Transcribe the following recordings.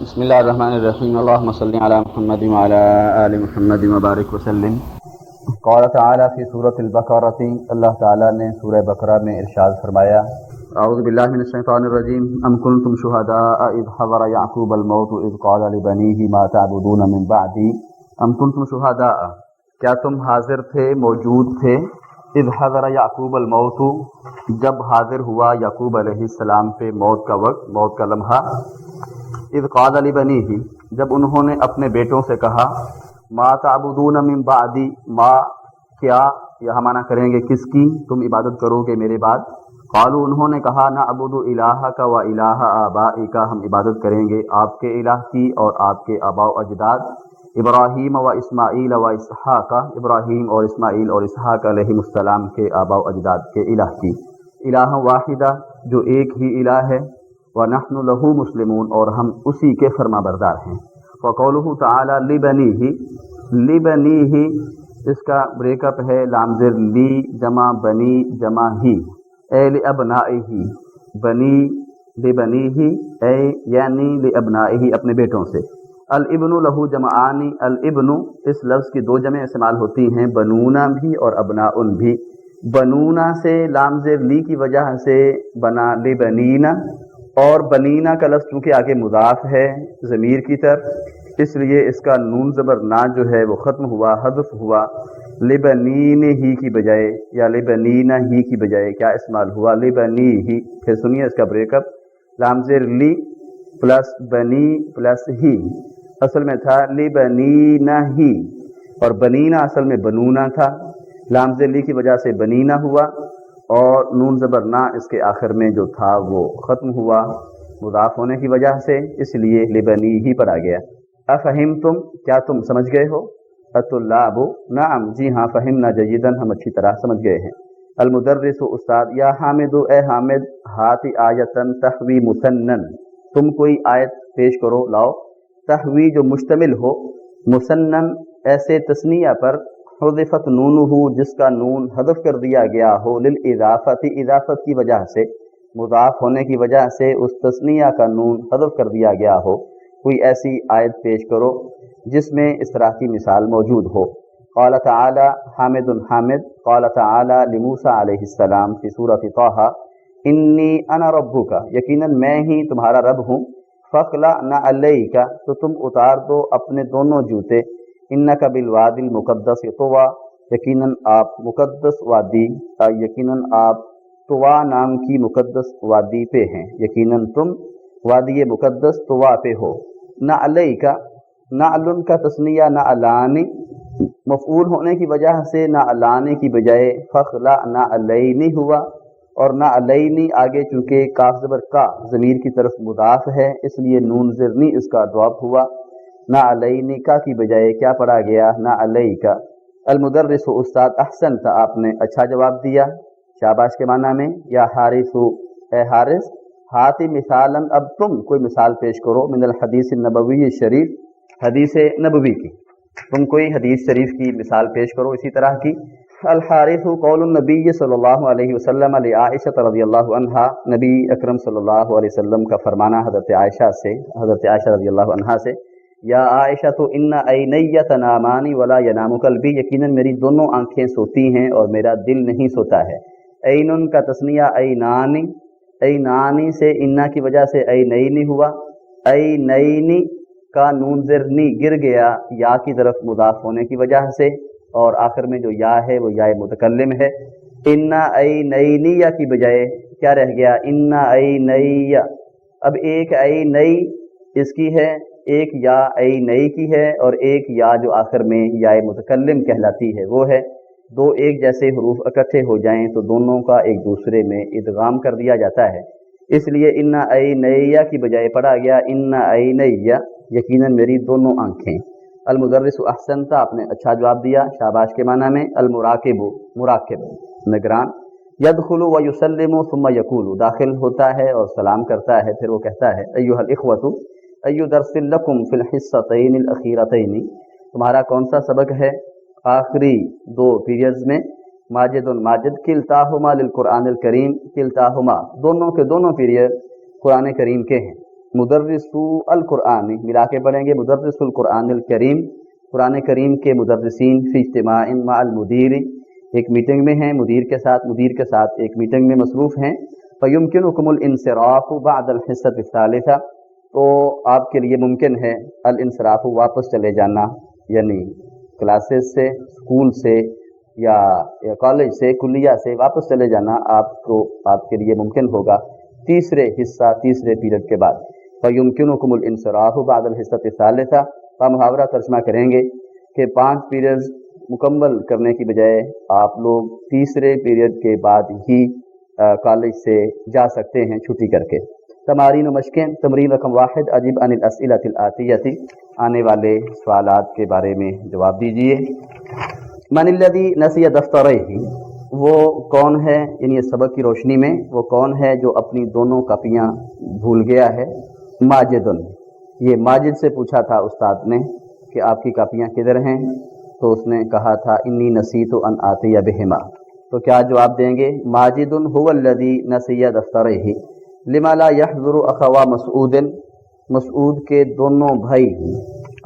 بسم اللہ الرحمن الرحیم اللہم صلی علی محمد وعلی آل محمد وبارک وسلم۔ قال تعالی فی سورۃ البقرۃ، اللہ تعالیٰ نے سورہ بقرہ میں ارشاد فرمایا، اعوذ باللہ من الشیطان الرجیم، ام کنتم شہداء اذ حضر یعقوب الموت اذ قال لبنیہ ما تعبدون من بعدی۔ ام کنتم شہداء، کیا تم حاضر تھے، موجود تھے، اذ حضر یعقوب الموت، جب حاضر ہوا یعقوب علیہ السلام پہ موت کا وقت، موت کا لمحہ، اذ قال لبنیہ، جب انہوں نے اپنے بیٹوں سے کہا، ما تعبدون من بعدی، ما کیا یہاں معنی کریں گے کس کی تم عبادت کرو گے میرے بعد؟ قالوا، انہوں نے کہا، نعبد الہک و الہ آبائک، ہم عبادت کریں گے آپ کے الہ کی اور آپ کے آباء و اجداد، ابراہیم و اسماعیل و اسحاق، ابراہیم اور اسماعیل اور اسحاق علیہ السلام کے آباء و اجداد کے الہ کی، الہ واحدہ، جو ایک ہی الہ ہے، وَنَحْنُ لَهُ مُسْلِمُونَ، اور ہم اسی کے فرما بردار ہیں۔ وَقَوْلُهُ تَعَالَى لِبَنِيهِ، لِبَنِيهِ اس کا بریک اپ ہے لام زیر لی جمع بنی جمع ہی، اے لِأَبْنَائِهِ، بنی لِبَنِيهِ اے یعنی لِأَبْنَائِهِ اپنے بیٹوں سے۔ الابن لہو جمعانی، الابن اس لفظ کی دو جمع استعمال ہوتی ہیں، بنونا بھی اور ابناء بھی۔ بنونا سے لام زیر لی کی وجہ سے بنا لبنینا، اور بنینا کا لفظ چونکہ آگے مضاف ہے ضمیر کی طرف، اس لیے اس کا نون زبر نا جو ہے وہ ختم ہوا، حذف ہوا، لبنین ہی کی بجائے یا لبنینا ہی کی بجائے کیا استعمال ہوا؟ لبنی ہی۔ پھر سنیے اس کا بریک اپ، لام زیر لی پلس بنی پلس ہی، اصل میں تھا لبنینا ہی، اور بنینا اصل میں بنونا تھا، لام زیر لی کی وجہ سے بنینا ہوا، اور نون زبر نا اس کے آخر میں جو تھا وہ ختم ہوا مضاف ہونے کی وجہ سے، اس لیے لبنی ہی پر آ گیا۔ افہمتم، کیا تم سمجھ گئے ہو؟ الطلاب، نعم جی ہاں، فہمنا جیداً ہم اچھی طرح سمجھ گئے ہیں۔ المدرس استاد، یا حامد اے حامد، ہاتی آیتن تحوی مسنن، تم کوئی آیت پیش کرو، لاؤ، تحوی جو مشتمل ہو، مسنن ایسے تثنیہ پر، حذفت نونہ جس کا نون حذف کر دیا گیا ہو، للاضافت اضافت کی وجہ سے، مضاف ہونے کی وجہ سے اس تثنیہ کا نون حذف کر دیا گیا ہو، کوئی ایسی آیت پیش کرو جس میں اس طرح کی مثال موجود ہو۔ قال تعالی، حامد حامد، قال تعالی لموسیٰ علیہ السلام فی سورۃ طٰہٰ، انی انا ربک، یقیناً میں ہی تمہارا رب ہوں، فاخلع نعلیک، تو تم اتار دو اپنے دونوں جوتے، انک بالوادی المقدس طویٰ، یقیناً آپ مقدس وادی، یقیناً آپ طویٰ نام کی مقدس وادی پہ ہیں، یقیناً تم وادی مقدس طویٰ پہ ہو۔ نعلیک، نعل کا تثنیہ نعلان، مفعول ہونے کی وجہ سے نعلان کی بجائے فاخلع نعلین ہوا، اور نعلین آگے چونکہ کاف زبر کا ضمیر کی طرف مضاف ہے، اس لیے نون زرنی اس کا ڈراپ ہوا، نعلینکا کی بجائے کیا پڑھا گیا؟ نعلیکا۔ المدرس استاد، احسنت آپ نے اچھا جواب دیا، شاباش کے معنی میں، یا حارث اے حارث، ہاتی مثالاً اب تم کوئی مثال پیش کرو، من الحدیث النبوی شریف، حدیث نبوی کی، تم کوئی حدیث شریف کی مثال پیش کرو اسی طرح کی۔ الحارث قول النبی صلی اللہ علیہ وسلم لعائشہ رضی اللہ عنہا، نبی اکرم صلی اللہ علیہ وسلم کا فرمانا حضرت عائشہ سے، حضرت عائشہ رضی اللہ عنہا سے، یا عائشہ تو ان عینی تنامان ولا ینام قلبی، یقیناً میری دونوں آنکھیں سوتی ہیں اور میرا دل نہیں سوتا ہے۔ عین کا تثنیہ عینانی، عینانی سے انا کی وجہ سے عینین ہوا، عینین کا نون زرنی گر گیا یا کی طرف مضاف ہونے کی وجہ سے، اور آخر میں جو یا ہے وہ یا متکلم ہے، انا عینیا کی بجائے کیا رہ گیا؟ انا عینیا۔ اب ایک عینی اس کی ہے، ایک یا عینی کی ہے، اور ایک یا جو آخر میں یا متکلم کہلاتی ہے وہ ہے، دو ایک جیسے حروف اکٹھے ہو جائیں تو دونوں کا ایک دوسرے میں ادغام کر دیا جاتا ہے، اس لیے انا عینیا کی بجائے پڑھا گیا انا عینیا، یقیناً میری دونوں آنکھیں۔ المدرس احسنت، آپ نے اچھا جواب دیا، شاباش کے معنی میں۔ المراقب، مراقب نگران، یدخل و یسلم ثم یقول، داخل ہوتا ہے اور سلام کرتا ہے، پھر وہ کہتا ہے، ایھا الاخوۃ ایو درس لکم فی الحصتین الاخیرتین، تمہارا کون سا سبق ہے آخری دو پیریڈز میں؟ ماجد ماجد، کلتاہما للقرآن الکریم، کلتاہما دونوں کے دونوں پیریڈ قرآن کریم کے ہیں، मुदर्रिसु अल कुरान, मिला के पढ़ेंगे मुदर्रिसुल कुरान अल करीम, कुरान करीम के मुदर्रिसीन फी इज्तिमाइन मअल मुदीर, एक मीटिंग में हैं मुदीर के साथ एक मीटिंग में मसरूफ़ हैं। फयुमकिनुकुमुल इंसिराफ़ु बअदल हिस्सति सालिसा, तो आपके लिए मुमकिन है अल इंसराफ़ वापस चले जाना, यानी क्लासेस से, स्कूल से या कॉलेज से, कुलिया से वापस चले जाना आपके लिए मुमकिन होगा तीसरे पीरियड के बाद। फयुमकिनुकुमुल इंसराफ़ु बअदल हिस्सति सालिसा, मुहावरा तर्जमा करेंगे कि 5 पीरियड्स मुकम्मल करने की बजाय आप लोग तीसरे पीरियड के बाद ही कॉलेज से जा सकते हैं छुट्टी करके। तमारीन व मशक़ें, तमरीन रकम 1, अजिब अनिल अस्इलतिल आतियति, आने वाले सवालात के बारे में जवाब दीजिए। मनिल्लज़ी नसिया दफ्तरैहि, वो कौन है, यानी सबक की रोशनी में वो कौन है जो अपनी दोनों कापियाँ भूल गया है। माजिदुन, ये माजिद से पूछा था उस्ताद ने कि आपकी कापियाँ किधर हैं, तो उसने कहा था इन्नी नसीतु अन आतिया बिहिमा, तो क्या जवाब देंगे। माजिदुन हुवल्लज़ी नसिया दफ्तरैहि लिमा ला यहज़ुरु अख़वा मसऊदिन, मसऊद के दोनों भाई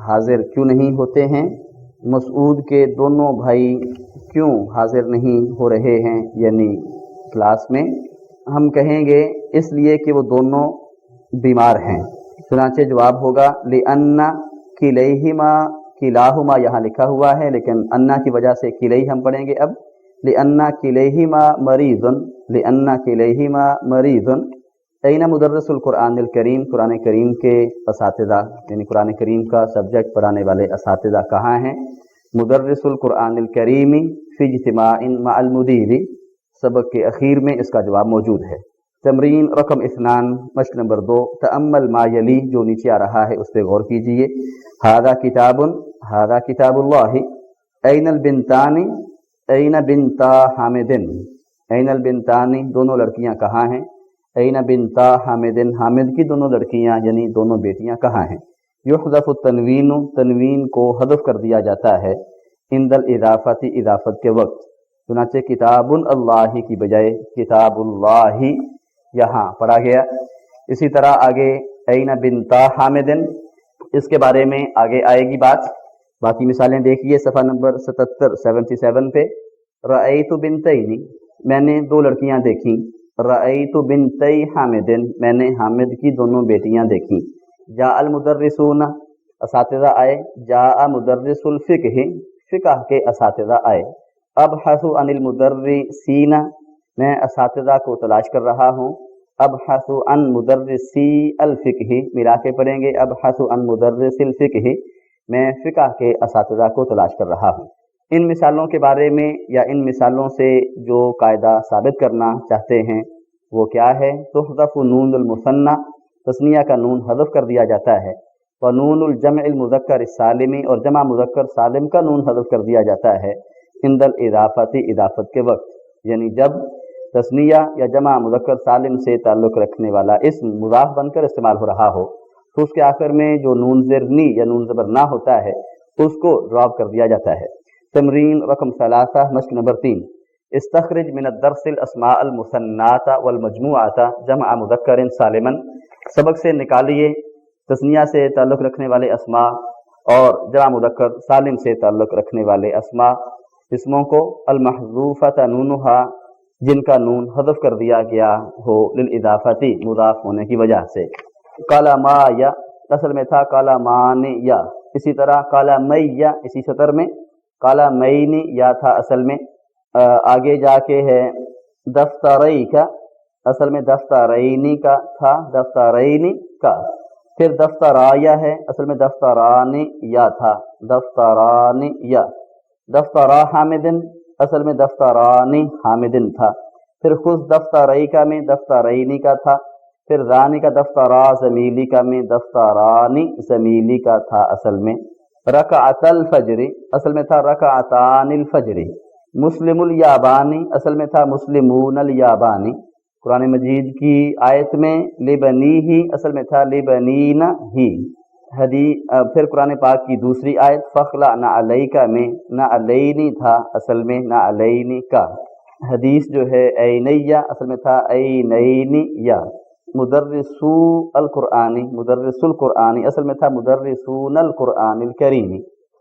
हाजिर क्यों नहीं होते हैं, मसऊद के दोनों भाई क्यों हाजिर नहीं हो रहे हैं, यानी क्लास में। हम कहेंगे इसलिए कि वो दोनों बीमार हैं। चुनांचे जवाब होगा लिअन्ना किलैहिमा, किलाहुमा यहाँ लिखा हुआ है लेकिन अन्ना की वजह से किलै हम पढ़ेंगे अब। लिअन्ना किलैहिमा मरीज़ुन, लिअन्ना किलैहिमा मरीज़ुन। ऐना मुदर्रिसुल कुरानिल करीम, कुरान करीम के असातिज़ा, यानी कुरान करीम का सब्जेक्ट पढ़ाने वाले असातिज़ा कहाँ हैं। मुदर्रिसुल कुरानिल करीमी फी इज्तिमाइन मअल मुदीरी, सबक के अखीर में इसका जवाब मौजूद है। तमरीन रकम 2, मश्क नंबर 2, तअम्मल मा यली, जो नीचे आ रहा है उस पर गौर कीजिए। हादा किताबुन, हादा किताबुल्लाहि, ऐनल बिनतानी, ऐना बिनता हामिदिन, ऐनल बिनतानी, दोनों लड़कियां कहाँ हैं। ऐना बिनता हामिदिन, हामिद की दोनों लड़कियां यानी दोनों बेटियां कहाँ हैं। युहज़फ़ु तनवीन, तनवीन को हज़फ कर दिया जाता है इंदल इज़ाफ़ती, इज़ाफ़त के वक्त। चुनांचे किताबुल अल्लाही की बजाय किताबुल्लाही यहाँ पढ़ा गया। इसी तरह आगे ऐना बिनता हामिदिन, इसके बारे में आगे आएगी बात। बाकी मिसालें देखिए सफ़ा नंबर 77 पे। रअयतु बिनतैनी, मैंने 2 लड़कियां देखी। रअयतु बिनतै हामिदिन, मैंने हामिद की दोनों बेटियां देखी। जाअल मुदर्रिसूना, असातिज़ा आए। जाअ मुदर्रिसुल फ़िक़्ह, फ़िक़्ह के असातिज़ा आए। अबहसु अनिल मुदर्रिसीना, मैं असातिज़ा को तलाश कर रहा हूँ। अबहसु अन मुदर्रिसी अल फ़िक़्ह, मिला के पढ़ेंगे अबहसु अन मुदर्रिसिल फ़िक़्ह, मैं फ़िक़्ह के असातिज़ा को तलाश कर रहा हूँ। इन मिसालों के बारे में या इन मिसालों से जो कायदा साबित करना चाहते हैं वो क्या है। तुहज़फ़ु नूनुल मुसन्ना, तस्निया का नून हज़फ कर दिया जाता है। व नूनुल जमइल मुज़क्कर सालिमी, और जमा मुज़क्कर सालिम का नून हज़फ कर दिया जाता है इंदल इज़ाफ़ती, इज़ाफ़त के वक्त, यानी जब तस्निया या जमा मुज़क्कर सालिम से ताल्लुक़ रखने वाला इस्म मुज़ाफ़ बनकर इस्तेमाल हो रहा हो तो उसके आखिर में जो नून ज़िरनी या नून ज़बर ना होता है उसको ड्रॉप कर दिया जाता है। तमरीन रकम 3, मश्क नंबर 3, इस्तखरिज मिन अद-दर्सिल अस्माअल मुसन्नाता वल मजमूआता जमा मुज़क्करिन सालिमन, सबक से निकालिए तस्निया से ताल्लुक़ रखने वाले अस्मा और जमा मुज़क्कर सालिम से ताल्लुक़ रखने वाले अस्मा इसमों को। अल महज़ूफ़ता नूनुहा, जिनका नून हज़फ कर दिया गया हो लिल इज़ाफ़ती, मुज़ाफ़ होने की वजह से। काला मा या, असल में था काला मानी या। इसी तरह काला मई या, इसी सतर में काला मईनी या था असल में। आगे जाके है दफ्तरई का, असल में दफ्तरैनी का था, दफ्तरैनी का। फिर दफ्तराया है, असल में दफ्तरानी या था, दफ्तरानी या। दफ्तरा हामिदिन, असल में दफ्तरानी हामिदिन था। फिर खुद दफ्तरई का में दफ्तरैनी का था। फिर रानी का दफ्तरा ज़मीली का में दफ्तरानी ज़मीली का था असल में। रकाअतल फजरी, असल में था रकाअतानिल फजरी। मुस्लिमुल याबानी, असल में था मुस्लिमूनल याबानी। कुरान मजीद की आयत में लिबनी ही, असल में था लिबनीना ही। फिर कुरान पाक की दूसरी आयत फ़खला ना अलैका में ना अलैनी था, असल में ना अलैनी का। हदीस जो है ऐनैया, असल में था ऐनैनी या। مدرسو القرآنی، مدرسو القرآنی اصل میں تھا مدرسون القرآن الکریم۔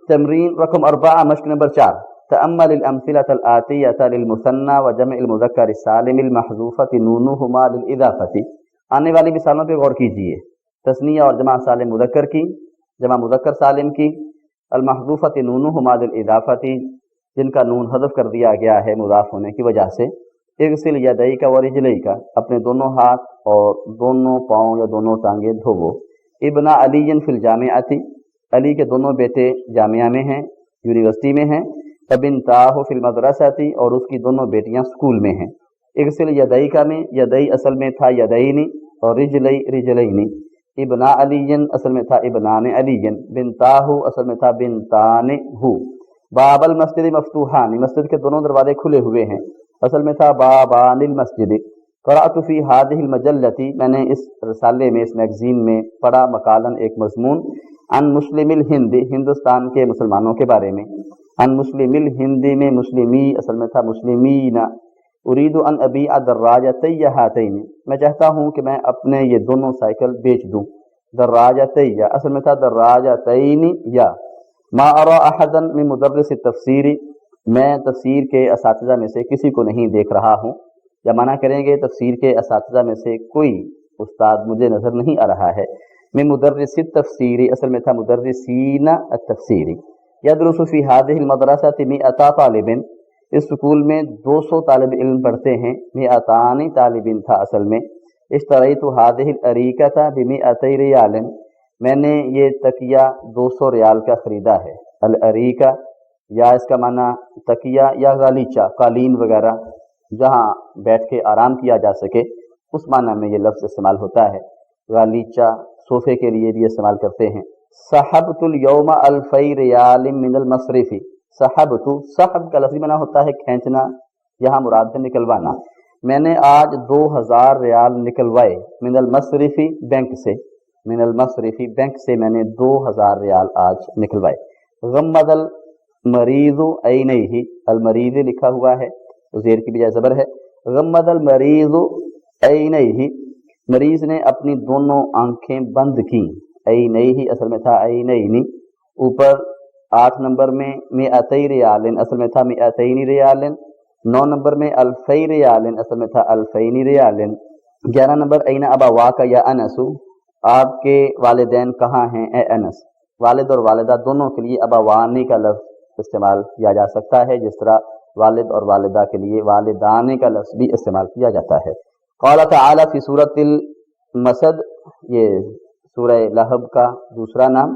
تمرین رقم 4، مشق نمبر 4، تأمل الأمثلة الآتية للمثنى وجمع المذكر السالم المحذوفة نونهما للإضافة۔ آنے والی مثالوں پہ غور کیجیے، تثنیہ اور جمع سالم مذکر کی، جمع مذکر سالم کی، المحذوفة نونهما للإضافة جن کا نون حذف کر دیا گیا ہے مضاف ہونے کی وجہ سے۔ اغسل یدیک ورجلیک، اپنے دونوں ہاتھ اور دونوں پاؤں یا دونوں ٹانگیں دھوو۔ ابن علی فی الجامعۃ، علی کے دونوں بیٹے جامعہ میں ہیں، یونیورسٹی میں ہیں۔ ابنتاہ فی المدرسۃ، اور اس کی دونوں بیٹیاں اسکول میں ہیں۔ اغسل یدیک میں یدئی اصل میں تھا یدین، اور رجلی رجلین۔ ابن علی اصل میں تھا ابنان علی، بنتاہ اصل میں تھا بنتان ہو۔ باب المسجد مفتوحان، مسجد کے دونوں دروازے کھلے ہوئے ہیں، اصل میں تھا بابان المسجد۔ قرأت فی هذه المجلة، میں نے اس رسالے میں، اس میگزین میں پڑھا مقالن ایک مضمون، عن مسلم الہند، ہندوستان کے مسلمانوں کے بارے میں۔ عن مسلم الہند میں مسلمی اصل میں تھا مسلمین۔ اريد ان ابيع دراجتي هاتين، میں چاہتا ہوں کہ میں اپنے یہ دونوں سائیکل بیچ دوں۔ دراجتي اصل میں تھا دراجتين یا۔ ما ارى احدا من مدرس التفسیر، میں تفسیر کے اساتذہ میں سے کسی کو نہیں دیکھ رہا ہوں، یا منع کریں گے تفسیر کے اساتذہ میں سے کوئی استاد مجھے نظر نہیں آ رہا ہے۔ من مدرس التفسیر اصل میں تھا مدرسین التفسیر۔ یدرس فی هذه المدرسة 100 طالب، اس سکول میں 200 طالب علم پڑھتے ہیں۔ 100 طالبین تھا اصل میں۔ اشتریت هذه الأریکة ب100 ریال، میں نے یہ تکیہ 200 ریال کا خریدا ہے۔ الاریکہ یا اس کا معنی تکیہ یا غالیچہ، قالین وغیرہ جہاں بیٹھ کے آرام کیا جا سکے، اس معنی میں یہ لفظ استعمال ہوتا ہے۔ غالیچہ صوفے کے لیے بھی استعمال کرتے ہیں۔ صحبت الیوم 2000 ریال من المصرف، صحبت، صحب کا لفظی معنی ہوتا ہے کھینچنا، یہاں مراد ہے نکلوانا۔ میں نے آج 2000 ریال نکلوائے، من المصرف بینک سے، من المصرف بینک سے میں نے 2000 ریال آج نکلوائے۔ غمد المریض عینیہ، المریض لکھا ہوا ہے، زیر کی بجائے زبر ہے۔ غمد المریض عینیہ، مریض نے اپنی دونوں آنکھیں بند کی۔ عینیہ اصل میں تھا عینین۔ اوپر 8 نمبر میں 200 ریال اصل میں تھا 200 ریال۔ 9 نمبر میں 2000 ریال اصل میں تھا 2000 ریال۔ 11 نمبر این ابواک یا انس، آپ کے والدین کہاں ہیں اے انس۔ والد اور والدہ دونوں کے لیے ابوانی کا لفظ استعمال کیا جا سکتا ہے، جس طرح والد اور والدہ کے لیے والدان کا لفظ بھی استعمال کیا جاتا ہے۔ قال تعالی فی سورۃ المسد، یہ سورہ لہب کا دوسرا نام،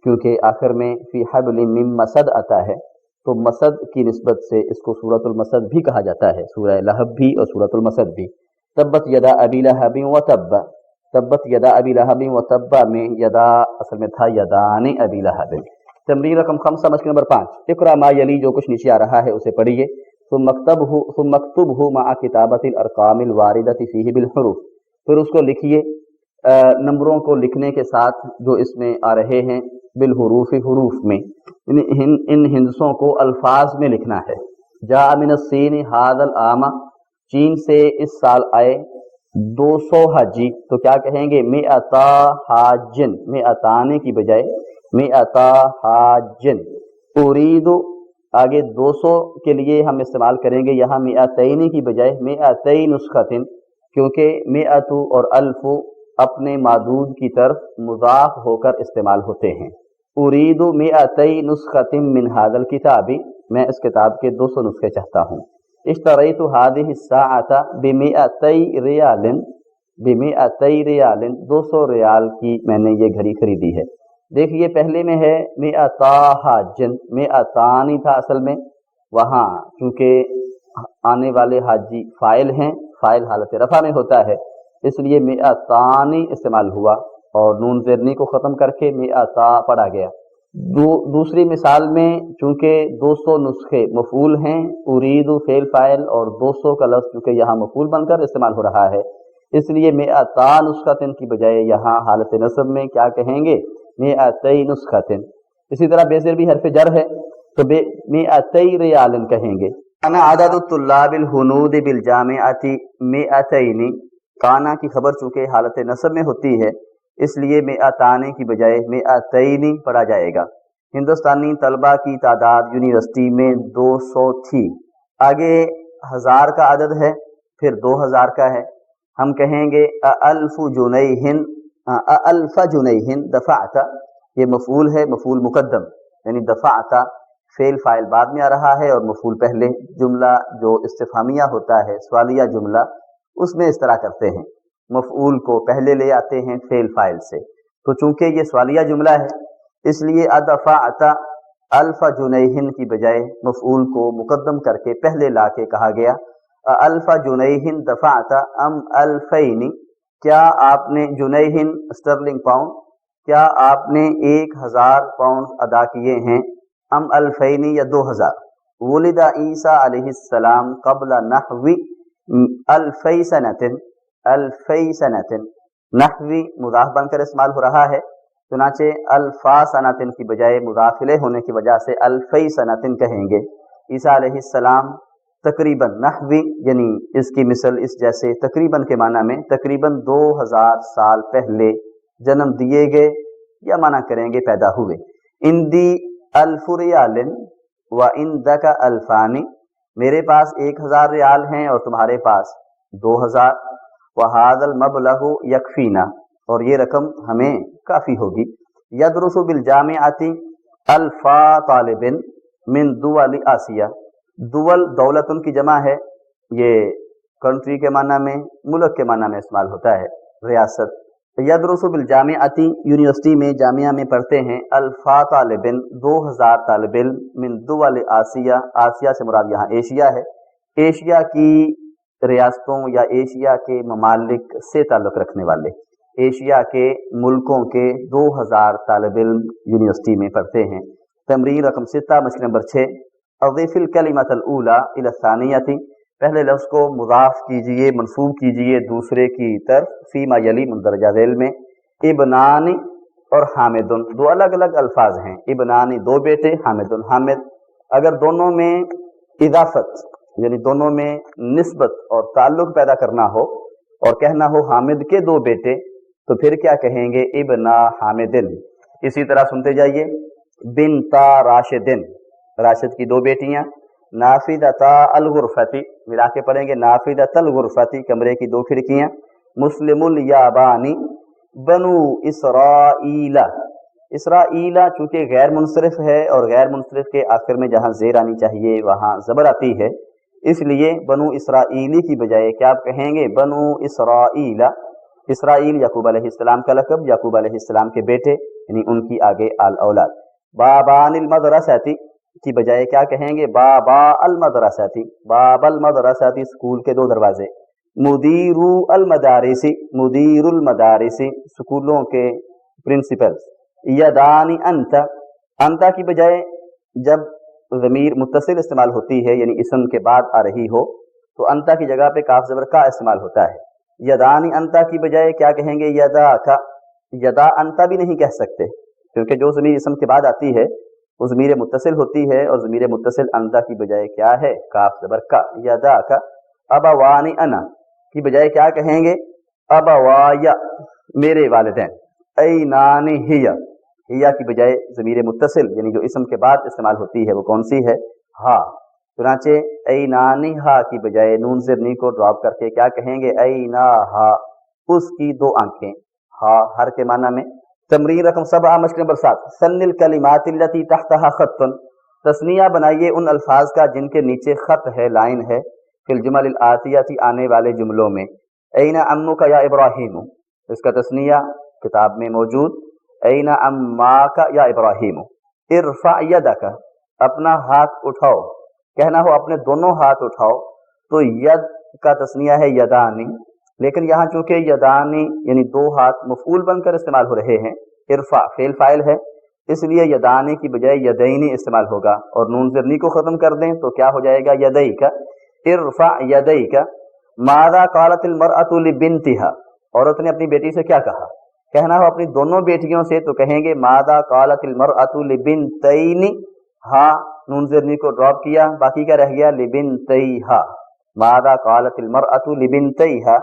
کیونکہ آخر میں فی حبل من مسد آتا ہے، تو مسد کی نسبت سے اس کو سورۃ المسد بھی کہا جاتا ہے، سورہ لہب بھی اور سورۃ المسد بھی۔ تبت یدا ابی لہب وتب، تبت یدا ابی لہب وتب میں یدا اصل میں تھا یدان ابی لہب۔ تمرین رقم 5، مشق نمبر 5، اقرا ما یلی، جو کچھ نیچے آ رہا ہے اسے پڑھیے۔ ثم اکتبہ مع کتابۃ الارقام الواردۃ فیہ بالحروف، پھر اس کو لکھیے نمبروں کو لکھنے کے ساتھ جو اس میں آ رہے ہیں، بالحروف حروف میں، ان ہندسوں کو الفاظ میں لکھنا ہے۔ جاء من الصین ھذا العام، چین سے اس سال آئے 200 حاجی، تو کیا کہیں گے؟ مئتا حاجن، مئتان کی بجائے مئتا حاجن۔ اريد آگے 200 کے لیے ہم استعمال کریں گے یہاں مئتین کی بجائے مئتی نسختن، کیونکہ مئت اور الف اپنے معدود کی طرف مضاف ہو کر استعمال ہوتے ہیں۔ اريد مئتی نسخۃ من ھذا الکتاب، میں اس کتاب کے 200 نسخے چاہتا ہوں۔ اشتریت هذه الساعة ب200 ریال، ب200 ریال، 200 ریال کی میں نے یہ گھڑی خریدی ہے۔ دیکھیے پہلے میں ہے مئتا حاجن، مئتان تھا اصل میں، وہاں چونکہ آنے والے حاجی فاعل ہیں، فاعل حالت رفع میں ہوتا ہے، اس لیے مئتان استعمال ہوا اور نون زیرنی کو ختم کر کے مئتا پڑھا گیا۔ دوسری مثال میں چونکہ 200 نسخے مفعول ہیں، اريد فعل فاعل اور 200 کا لفظ چونکہ یہاں مفعول بن کر استعمال ہو رہا ہے، اس لیے مئتا نسختن کی بجائے یہاں حالت نصب میں کیا کہیں گے؟ مئتی نسختن۔ اسی طرح بے بھی حرف جر ہے تو مئتی ریال کہیں گے۔ انا عدد الطلاب الہنود بالجامعۃ 200، کانا کی خبر چونکہ حالت نصب میں ہوتی ہے اس لیے مئتان کی بجائے مئتین پڑھا جائے گا۔ ہندوستانی طلبہ کی تعداد یونیورسٹی میں 200 تھی، آگے 1000 کا عدد ہے، پھر 2000 کا ہے، ہم کہیں گے الف جنیہن، الف جنیہن دفعت، یہ مفعول ہے، مفعول مقدم، یعنی دفعت فعل فاعل بعد میں آ رہا ہے اور مفعول پہلے۔ جملہ جو استفہامیہ ہوتا ہے، سوالیہ جملہ، اس میں اس طرح کرتے ہیں، مفعول کو پہلے لے آتے ہیں فعل فاعل سے، تو چونکہ یہ سوالیہ جملہ ہے اس لیے ادفعت الف جنیہن کی بجائے مفعول کو مقدم کر کے پہلے لا کے کہا گیا الف جنیہن دفعت ام الفین، کیا آپ نے جنیہن اسٹرلنگ پاؤنڈ، کیا آپ نے 1000 پاؤنڈ ادا کیے ہیں، ام الفین یا 2000۔ ولد عیسیٰ علیہ السلام قبل نحو الفی سنۃ، الفی سنۃ، نحوی مضاف بن کر استعمال ہو رہا ہے، چنانچہ الفا سنۃ کی بجائے مضاف الیہ ہونے کی وجہ سے الفی سنۃ کہیں گے۔ عیسیٰ علیہ السلام تقریباً، نحوی یعنی اس کی مثل اس جیسے، تقریباً کے معنی میں تقریباً 2000 سال پہلے جنم دیے گئے، یا معنی کریں گے پیدا ہوئے۔ اندی الف ریال و عندک الفانی، میرے پاس 1000 ریال ہیں اور تمہارے پاس 2000۔ وہذا المبلغ یکفینا، اور یہ رقم ہمیں کافی ہوگی۔ یدرس بالجامعۃ الفا طالب من دول آسیہ، دول دولتن کی جمع ہے، یہ کنٹری کے معنی میں، ملک کے معنی میں استعمال ہوتا ہے، ریاست۔ یدرس بالجامعۃ، یونیورسٹی میں، جامعہ میں پڑھتے ہیں، الفا طالب 2000 طالب علم، من دول آسیہ، آسیہ سے مراد یہاں ایشیا ہے، ایشیا کی ریاستوں یا ایشیا کے ممالک سے تعلق رکھنے والے، ایشیا کے ملکوں کے 2000 طالب علم یونیورسٹی میں پڑھتے ہیں۔ تمرین رقم 6، مشق نمبر 6، اضف الکلمۃ الاولی الی الثانیۃ، پہلے لفظ کو مضاف کیجئے، منسوب کیجئے دوسرے کی طرف، فیما یلی مندرجہ ذیل میں۔ ابنان اور حامد، دو الگ الگ الفاظ ہیں، ابنان 2 بیٹے، حامد حامد، اگر دونوں میں اضافت یعنی دونوں میں نسبت اور تعلق پیدا کرنا ہو اور کہنا ہو حامد کے 2 بیٹے، تو پھر کیا کہیں گے، ابنا حامدن۔ اسی طرح سنتے جائیے، بنتا راشدن، راشد کی 2 بیٹیاں، نافذتا الغرفتی، ملا کے پڑھیں گے، نافذت الغرفتی، کمرے کی 2 کھڑکیاں، مسلم الیابانی، بنو اسرائیل، اسرائیل چونکہ غیر منصرف ہے اور غیر منصرف کے آخر میں جہاں زیر آنی چاہیے وہاں زبر آتی ہے، اس لیے بنو اسرائیلی کی بجائے کیا آپ کہیں گے، بنو اسرائیل۔ اسرائیل یعقوب علیہ السلام کا لقب، یعقوب علیہ السلام کے بیٹے، یعنی ان کی آگے آل اولاد۔ بابان المدرسۃ کی بجائے کیا کہیں گے، بابا المدرسۃ، باب المدرسۃ، اسکول کے 2 دروازے۔ مدیر المدارس، مدیر المدارس، اسکولوں کے پرنسپلز۔ یدان انت، انت کی بجائے جب ضمیر متصل استعمال ہوتی ہے یعنی اسم کے بعد آ رہی ہو تو انتا کی جگہ پہ کاف زبر کا استعمال ہوتا ہے۔ یدانی انتا کی بجائے کیا کہیں گے، یدا کا، یدا انتا بھی نہیں کہہ سکتے کیونکہ جو ضمیر اسم کے بعد آتی ہے وہ ضمیر متصل ہوتی ہے، اور ضمیر متصل انتا کی بجائے کیا ہے، کاف زبر کا، یدا کا۔ ابوانی انا کی بجائے کیا کہیں گے، ابوایا، میرے والدین۔ اینانی ہیا، ہیا کی بجائے ضمیر متصل یعنی جو اسم کے بعد استعمال ہوتی ہے وہ کون سی ہے، ہا، چنانچہ اینانی ہا کی بجائے نون زیر نی کو ڈراپ کر کے کیا کہیں گے، اینا ہا، اس کی 2 آنکھیں، ہا ہر کے معنی میں۔ تمرین رقم 7، مشق نمبر 7، سن الکلمات التي تحتها خط، تثنیہ بنائیے ان الفاظ کا جن کے نیچے خط ہے، لائن ہے، فی الجمل الآتیہ، آنے والے جملوں میں۔ این امک یا ابراہیم، اس کا تثنیہ کتاب میں موجود، این اماک یا ابراہیم۔ ارفع یدک، اپنا ہاتھ اٹھاؤ، کہنا ہو اپنے دونوں ہاتھ اٹھاؤ تو ید کا تثنیہ ہے یدانی، لیکن یہاں چونکہ یدانی یعنی 2 ہاتھ مفعول بن کر استعمال ہو رہے ہیں، ارفع فعل فاعل ہے، اس لیے یدانی کی بجائے یدینی استعمال ہوگا، اور نون زرنی کو ختم کر دیں تو کیا ہو جائے گا، یدیک، ارفع یدیک۔ ماذا قالت المرأۃ لبنتها، عورت نے اپنی بیٹی سے کیا کہا، کہنا ہو اپنی دونوں بیٹیوں سے تو کہیں گے ماذا قالت المرأۃ لبنتین، ہاں نون زرنی کو ڈراپ کیا، باقی کیا رہ گیا، لبنتیہا، ماذا قالت المرأۃ لبنتیہا۔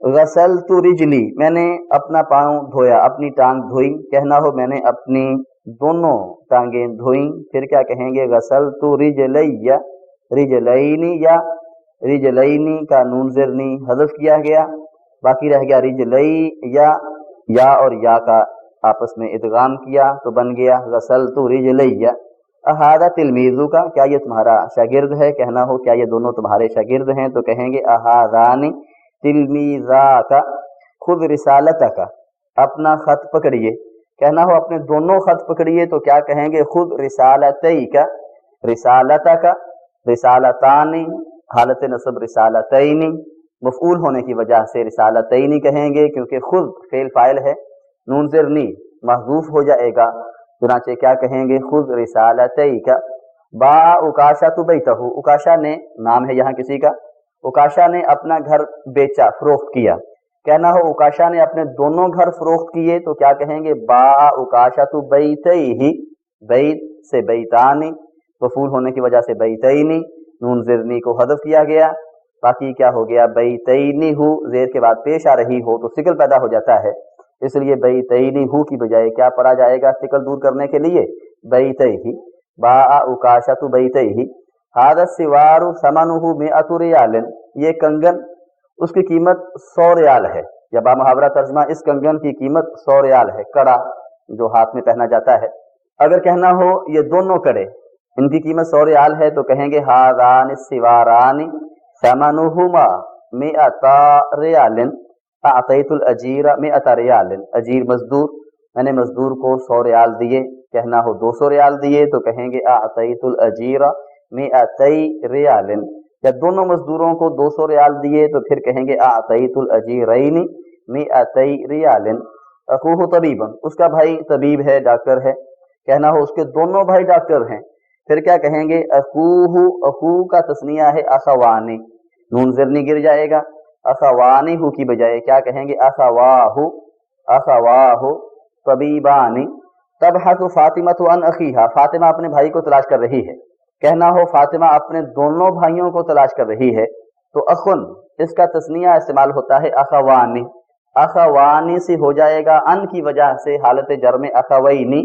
गसलतु रिजली, मैंने अपना पाँव धोया, अपनी टांग धोई। कहना हो मैंने अपनी दोनों टांगें धोई। फिर क्या कहेंगे? गसलतु रिजलैया, रिजलैनी या रिजलैनी का नून ज़ेरनी हज़फ किया गया, बाकी रह गया रिजलै या और या का आपस में इदगाम किया तो बन गया गसलतु रिजलैया। अहादा तिलमीज़ु का, क्या ये तुम्हारा शागिर्द है? कहना हो क्या ये दोनों तुम्हारे शागिर्द हैं? तो कहेंगे अहादानी तिलमीज़ा का, खुद रिसालत का, अपना खत पकड़िए। कहना हो अपने दोनों खत पकड़िए तो क्या कहेंगे? खुद रिसालतई का, रिसालत का, रिसालतानी हालत नसब रिसालतैनी, मफऊल होने की वजह से रिसालतैनी कहेंगे क्योंकि खुद फेल फाइल है, नून ज़ेरनी महज़ूफ हो जाएगा, चुनाचे क्या कहेंगे? खुद रिसालतई का। बा उकाशा तु बैतहु, उकाशा ने नाम है यहाँ किसी का, उकाशा ने अपना घर बेचा, फरोख्त किया। कहना हो उकाशा ने अपने दोनों घर फरोख्त किए तो क्या कहेंगे? बा उकाशा तु बैतही, बैत से बैतानी, मफूल होने की वजह से बैतैनी, नून ज़ेरनी को हज़फ किया गया, बाकी क्या हो गया? बैतैनी हु, ज़ेर के बाद पेश आ रही हो तो सिकल पैदा हो जाता है, इसलिए बैतैनी हु की बजाय क्या पढ़ा जाएगा सिकल दूर करने के लिए? बैतही। बा उकाशतु बैतही। हादा सिवारु समनुहु मिअतु रियालिन, ये कंगन उसकी कीमत 100 रियाल है, या बा मुहावरा तर्जमा इस कंगन की कीमत 100 रियाल है, कड़ा जो हाथ में पहना जाता है। अगर कहना हो ये दोनों कड़े इनकी कीमत 100 रियाल है तो कहेंगे हादान सिवारानी समनुहुमा मिअता रियालिन अतैतुल अजीरा मिअता रियालिन, अजीर मजदूर, मैंने मजदूर को 100 रियाल दिए। कहना हो 200 रियाल दिए तो कहेंगे अतैतुल अजीरा मिअतै रियालिन, या दोनों मजदूरों को 200 रियाल दिए तो फिर कहेंगे अतैतुल अजीरैनी मिअतै रियालिन। अखूहु तबीबन, उसका भाई तबीब है, डॉक्टर है। कहना हो उसके दोनों भाई डॉक्टर हैं, फिर क्या कहेंगे? अखूहु, अखू का तस्निया है अखवानी, नून ज़ेरनी गिर जाएगा, अखवानी हु की बजाय क्या कहेंगे? अखवाहु, अखवाहु तबीबानी। तबहसु फातिमतु अन अखीहा, फातिमा अपने भाई को तलाश कर रही है। कहना हो फातिमा अपने दोनों भाइयों को तलाश कर रही है तो अखुन इसका तस्निया इस्तेमाल होता है अखवानी, अखवानी से हो जाएगा अन की वजह से हालत जर में अखवैनी,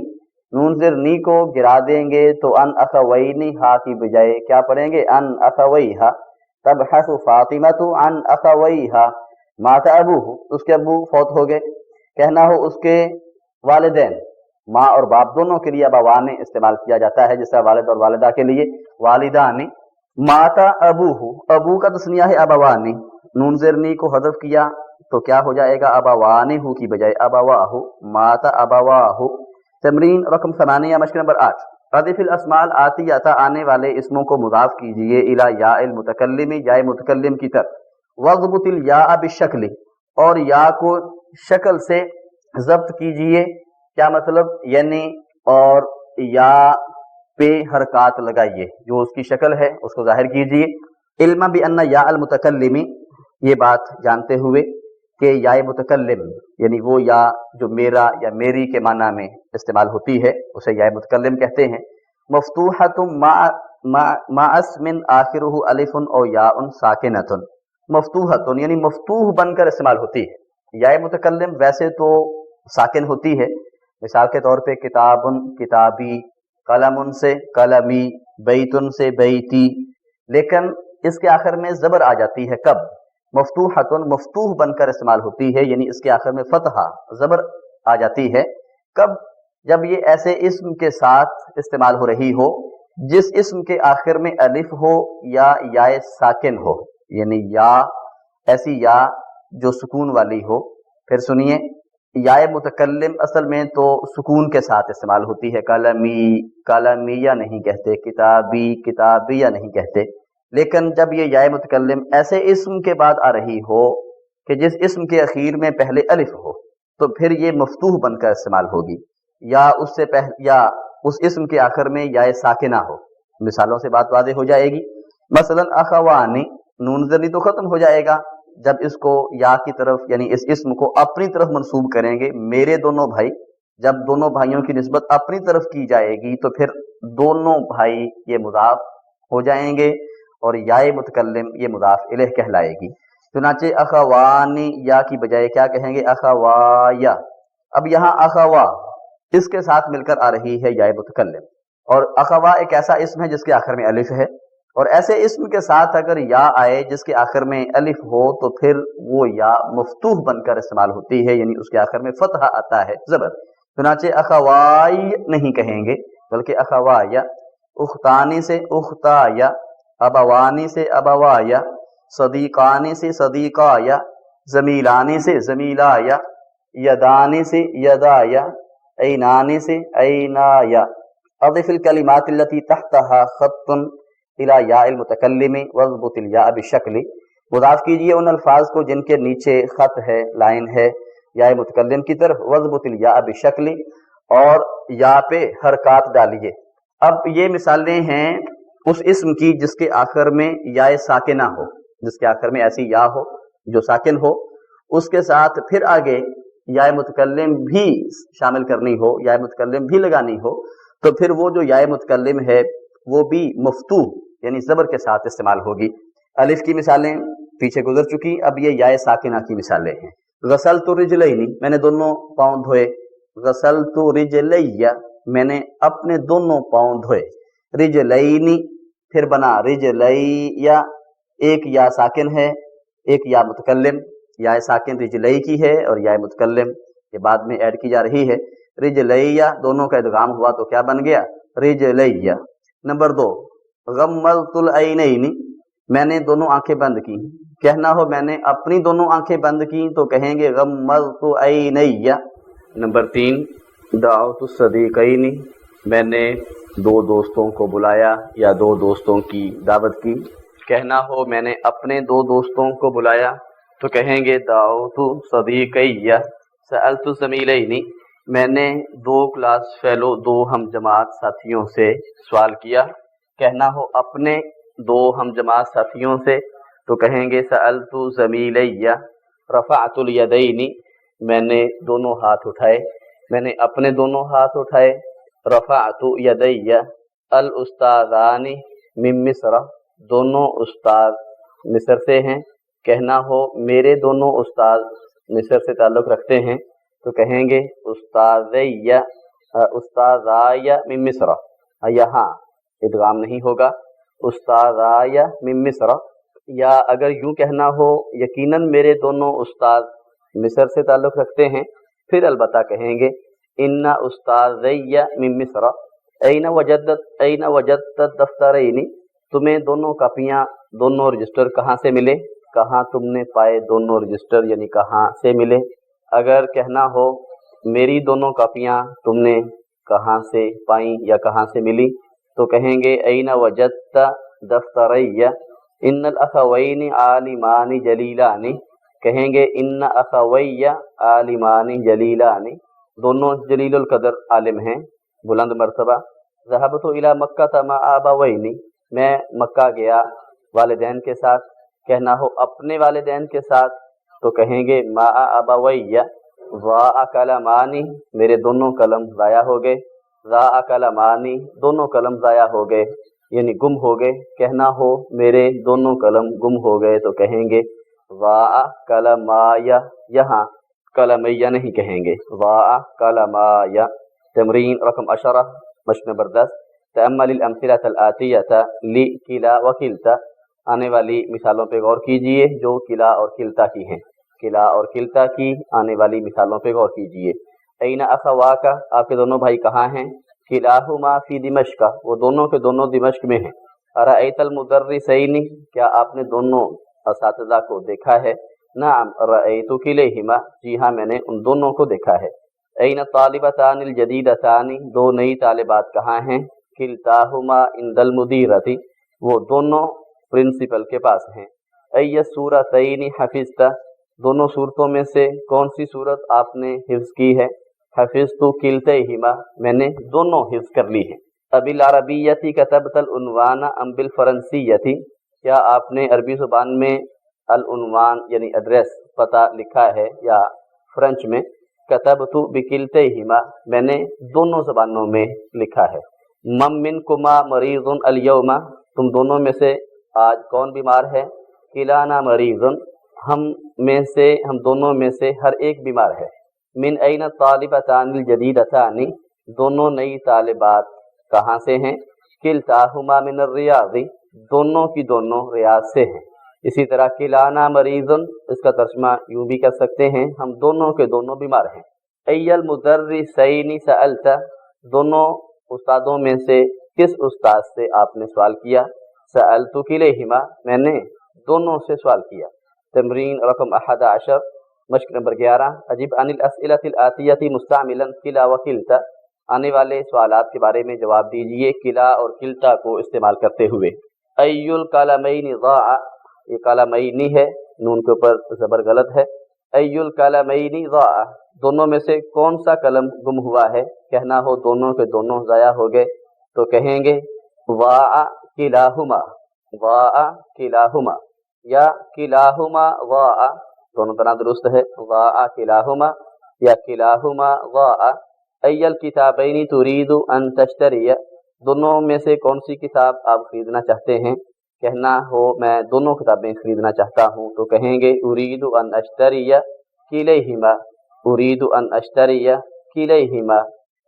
नून ज़ेरनी को गिरा देंगे तो अन अखवैनी हा की बजाय क्या पढ़ेंगे? अन अखवैहा। तबहसु फातिमतु अन अखवैहा। माता अबूहु, उसके अबू फौत हो गए। कहना हो उसके वालिदैन, माँ और बाप दोनों के लिए अबवाने इस्तेमाल किया जाता है, जैसा वालिद और वालिदा के लिए वालिदानी। माता अबूहु, अबू का तस्निया है अबवानी, नून ज़ेरनी को हज़फ किया तो क्या हो जाएगा? अबवानी हु की बजाय अबवाहु, माता अबवाहु। तमरीन रकम 8 मशक नंबर 8, अदिफिल अस्माल आती आता आने वाले इसमों को मुदाफ कीजिए इला याइल मुतकल्लिमी, या मुतकल्लिम की तरफ। वज़्बुतिल या बिशक्ली, और या को शक्ल से जब्त कीजिए। क्या मतलब? यानी और या पे हरकत लगाइए, जो उसकी शक्ल है उसको जाहिर कीजिए। इल्मा बि अन्ना या अल मुतकल्लिमी, ये बात जानते हुए कि या मुतकल्लिम यानी वो या जो मेरा या मेरी के माना में इस्तेमाल होती है उसे या मुतकल्लिम कहते हैं। मफ्तूहतुम माअस्मिन आखिरुहु अलिफुन और याउन साकिनतुन, मफ्तूहतुन यानी मफ्तूह बनकर इस्तेमाल होती है। या मुतकल्लिम वैसे तो साकिन होती है, मिसाल के तौर पे किताबुन किताबी, कलमुन से कलमी, बैतुन से बैती, लेकिन इसके आखिर में जबर आ जाती है। कब? मफ्तूहतुन मफ्तूह बनकर इस्तेमाल होती है, यानी इसके आखिर में फतहा जबर आ जाती है। कब? जब ये ऐसे इस्म के साथ इस्तेमाल हो रही हो जिस इस्म के आखिर में अलिफ हो या साकिन हो, यानी या ऐसी या जो सुकून वाली हो। फिर सुनिए, या मुतकल्लिम असल में तो सुकून के साथ इस्तेमाल होती है, कलमी कलमिया नहीं कहते, किताबी किताबिया नहीं कहते। लेकिन जब ये या मुतकल्लिम ऐसे इस्म के बाद आ रही हो कि जिस इस्म के अखीर में पहले अलिफ हो तो फिर ये मफ्तूह बनकर इस्तेमाल होगी, या उससे पहले या उस इस्म के आखिर में या साकिना हो। मिसालों से बात वाज़ेह हो जाएगी। मसलन अखवानी, नून ज़ेरनी तो खत्म हो जाएगा जब इसको या की तरफ यानी इस इस्म को अपनी तरफ मंसूब करेंगे। मेरे दोनों भाई, जब दोनों भाइयों की निस्बत अपनी तरफ की जाएगी तो फिर दोनों भाई ये मुदाफ हो जाएंगे और या मुतकल्लिम ये मुदाफ इलैह कहलाएगी। चुनाचे अखवानी या की बजाय क्या कहेंगे, अखवाया। अब यहाँ अखवा इसके साथ मिलकर आ रही है या मुतकल्लिम, और अखवा एक ऐसा इस्म है जिसके आखिर में अलिफ है, और ऐसे इस्म के साथ अगर या आए जिसके आखिर में अलिफ हो तो फिर वो या मफ्तूह बनकर इस्तेमाल होती है, यानी उसके आखिर में फतहा आता है, जबर। चुनाचे अखवाई नहीं कहेंगे बल्कि अखवाया। उख्तानी से उख्ताया, अबवानी से अबवाया, सदीकानी से सदीकाया, जमीलानी से जमीलाया, यदानी से यदाया, ऐनानी से ऐनाया। अज़िफ़िल कलिमातिल्लती तहतहा खत्तुन इला याइल मुतकल्लिमी वज़्बुतिल या बिशक्ली। मुज़ाफ़ कीजिए उन अल्फाज को जिनके नीचे खत है, लाइन है, या मुतकल्लिम की तरफ, वज़्बुतिल या बिशक्ली, और या पे हरकत डालिए। अब ये मिसालें हैं उस इस्म की जिसके आखिर में या साकिना हो, जिसके आखिर में ऐसी या हो जो साकिन हो, उसके साथ फिर आगे या मुतकल्लिम भी शामिल करनी हो, या मुतकल्लिम भी लगानी हो, तो फिर वो जो या मुतकल्लिम है वो भी मफ्तूह यानी ज़बर के साथ इस्तेमाल होगी। अलिफ की मिसालें पीछे गुजर चुकी, अब ये या साकिना की मिसालें हैं। गसलतु रिजलैनी, मैंने दोनों पाँव धोए। गसलतु रिजलैया, मैंने अपने दोनों पाँव धोए। रिजलैनी फिर बना रिजलैया, एक या साकिन है, एक या मुतकल्लिम। या साकिन रिजलई की है और या मुतकल्लिम ये बाद में ऐड की जा रही है। रिजलैया दोनों का इदगाम हुआ तो क्या बन गया, रिजलैया। नंबर 2, गम्मलतुल ऐनैनी, मैंने दोनों आंखें बंद की। कहना हो मैंने अपनी दोनों आंखें बंद की तो कहेंगे गम्मलतु ऐनैया। नंबर 3, दाअतु सदीक़ैनी, मैंने दो दोस्तों को बुलाया या दो दोस्तों की दावत की। कहना हो मैंने अपने दो दोस्तों को बुलाया तो कहेंगे दाअतु सदीक़ैया। सअलतु ज़मीलैनी, मैंने दो क्लास फेलो, दो हम जमात साथियों से सवाल किया। कहना हो अपने दो हम जमात साथियों से तो कहेंगे सअलतु ज़मीलैया। रफ़अतुल यदैनी, मैंने दोनों हाथ उठाए, मैंने अपने दोनों हाथ उठाए। रफ़अतु यदैया। अल उस्तादानी मिन मिस्र, दोनों उस्ताद मिस्र से हैं। कहना हो मेरे दोनों उस्ताद मिस्र से ताल्लुक़ रखते हैं तो कहेंगे उस्तादैया, उस्तादाया मिन मिस्र। यहाँ इदगाम नहीं होगा, उस्तादाया मिन मिस्र। या अगर यूं कहना हो यकीनन मेरे दोनों उस्ताद मिस्र से ताल्लुक़ रखते हैं, फिर अलबत्ता कहेंगे इन्ना उस्तादैया मिन मिस्र। ऐना वजदत दफ्तरैनी, तुम्हें दोनों कापियाँ, दोनों रजिस्टर कहाँ से मिले, कहाँ तुमने पाए दोनों रजिस्टर, यानी कहाँ से मिले। अगर कहना हो मेरी दोनों कापियाँ तुमने कहाँ से पाई या कहाँ से मिली तो कहेंगे ऐना वजदत दफ्तरैया। इन्नल अखवैनी आलिमानी जलीलानी, कहेंगे इन्ना अखवैया आलिमानी जलीलानी, दोनों जलीलुल कदर आलिम हैं, बुलंद मर्तबा। ज़हबतु इला मक्का तमा आबवैनी, मैं मक्का गया वालिदैन के साथ। कहना हो अपने वालिदैन के साथ तो कहेंगे मा अबवैया। ज़ा कलमानी, मेरे दोनों कलम ज़ाया हो गए। ज़ा कलमानी, दोनों कलम ज़ाया हो गए यानी गुम हो गए। कहना हो मेरे दोनों कलम गुम हो गए तो कहेंगे ज़ा कलमाया। यहाँ कलमैया नहीं कहेंगे, ज़ा कलमाया। तमरीन रकम 10, मश्क नंबर 10। तअम्मलिल अम्सिलतल आतियता ली किला व किल्ता, आने वाली मिसालों पे गौर कीजिए जो किला और किल्ता की हैं। किला और किल्ता की आने वाली मिसालों पे गौर कीजिए। ऐना अखवाका, आपके दोनों भाई कहाँ हैं। किलाहुमा फी दिमश्क, वो दोनों के दोनों दिमश्क में हैं। अरअयतल मुदर्रिसैनी, क्या आपने दोनों असातिज़ा को देखा है। नाम रअयतु किलैहिमा, जी हाँ मैंने उन दोनों को देखा है। ऐना तालिबतानिल जदीदतानी, दो नई तालिबात कहाँ हैं। किल्ताहुमा इंदल मुदीरती, वो दोनों प्रिंसिपल के पास हैं। अय्य सूरतैनी हफिज़ता, दोनों सूरतों में से कौन सी सूरत आपने हिफ्ज़ की है। हफिज़तु किल्तैहिमा, मैंने दोनों हिफ्ज़ कर ली हैं। अबिल अरबियती कतबतल उन्वाना अम बिल फरंसियती, क्या आपने अरबी ज़ुबान में अल उन्वान यानी एड्रेस पता लिखा है या फ्रेंच में। कतबतु बिकिल्तैहिमा, मैंने दोनों ज़बानों में लिखा है। मम मिनकुमा मरीज़ुन अल यौमा, तुम दोनों में से आज कौन बीमार है। किलाना मरीज़ुन, हम दोनों में से हर एक बीमार है। मिन ऐन तालिबतानिल जदीदतानि, दोनों नई तालिबात कहाँ से हैं? किल्ताहुमा मिनर रियाज़ी, दोनों की दोनों रियाज से हैं। इसी तरह किलाना मरीज़ुन, इसका तर्जुमा यूँ भी कर सकते हैं, हम दोनों के दोनों बीमार हैं। अय्यल मुदर्रिसैनि सअल्ता, दोनों उस्तादों में से किस उस्ताद से आपने सवाल किया? सअल्तु किलैहिमा, मैंने दोनों से सवाल किया। तमरीन रकम 11, मश्क नंबर 11। अजीब अनिल अस्इलतिल आतियति मुस्तामिलन किला व किल्ता, आने वाले सवालात के बारे में जवाब दीजिए किला और किल्ता को इस्तेमाल करते हुए। अय्युल कलमैनि ज़ाअ, ये कलमैनी है, नून के ऊपर ज़बर गलत है। अय्युल कलमैनि ज़ाअ, दोनों में से कौन सा कलम गुम हुआ है? कहना हो दोनों के दोनों ज़ाया हो गए तो कहेंगे ज़ाअ किलाहुमा, ज़ाअ किलाहुमा, या किलाहुमा ज़ाअ, दोनों तरह दुरुस्त है, ज़ाअ किलाहुमा या किलाहुमा ज़ाअ। अय्यल किताबैनि तुरीदु अन तश्तरिया, दोनों में से कौन सी किताब आप खरीदना चाहते हैं? कहना हो मैं दोनों किताबें खरीदना चाहता हूँ तो कहेंगे उरीदु अन अश्तरिया किलैहिमा, उरीदु अन अश्तरिया किलैहिमा।